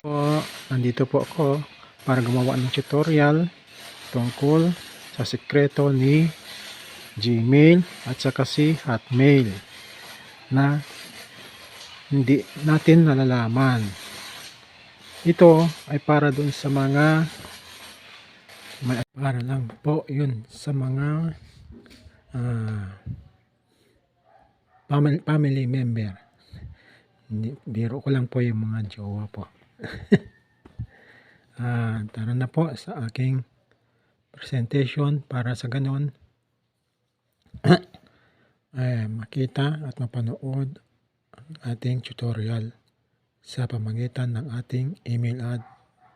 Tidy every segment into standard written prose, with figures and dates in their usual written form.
Nandito po ako para gumawa ng tutorial tungkol sa sekreto ni Gmail at saka si Hotmail na hindi natin nalalaman. Ito ay para dun sa mga para lang po yun sa mga family member. Biro ko lang po yung mga jowa po. Tara na po sa aking presentation para sa ganon makita at mapanood ang ating tutorial sa pamamagitan ng ating email ad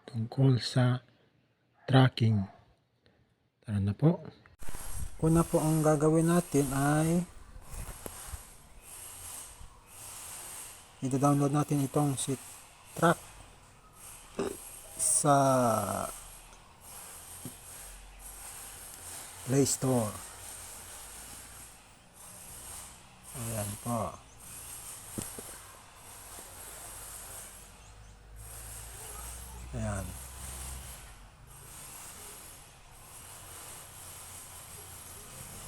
tungkol sa tracking. Tara na po. Una po ang gagawin natin ay i-download natin itong si Track sa Play Store. Ayan po. Ayan.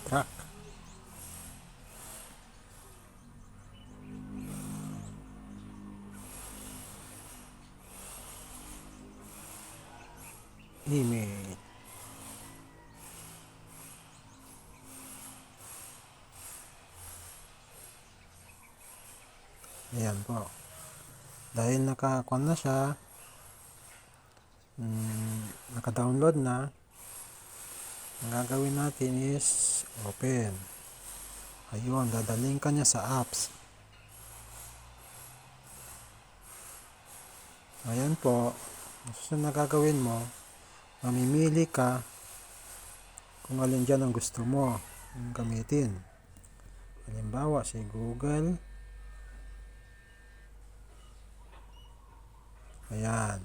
Track. Email. Ayan po. Dahil nakakuha na siya, naka-download na, ang gagawin natin is open. Ayun, dadaling ka niya sa apps. Ayan po. Ang susunod na gagawin mo, mamimili ka kung alin dyan ang gusto mo gamitin. Halimbawa, si Google. Ayan.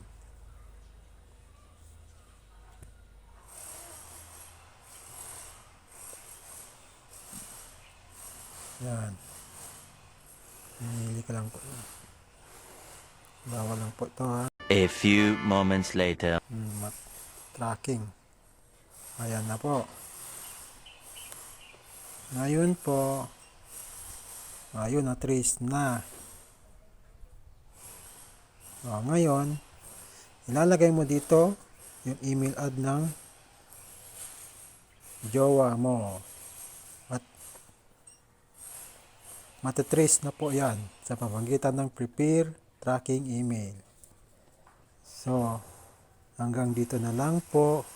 Ayan. Mamili ka lang po. Bawal lang po ito ha. A few moments later. Tracking. Ayan na po. Ngayon po, ayun na trace na. Ngayon, ilalagay mo dito yung email ad ng jowa mo. At matatrace na po yan sa pamamagitan ng prepare tracking email. So, hanggang dito na lang po.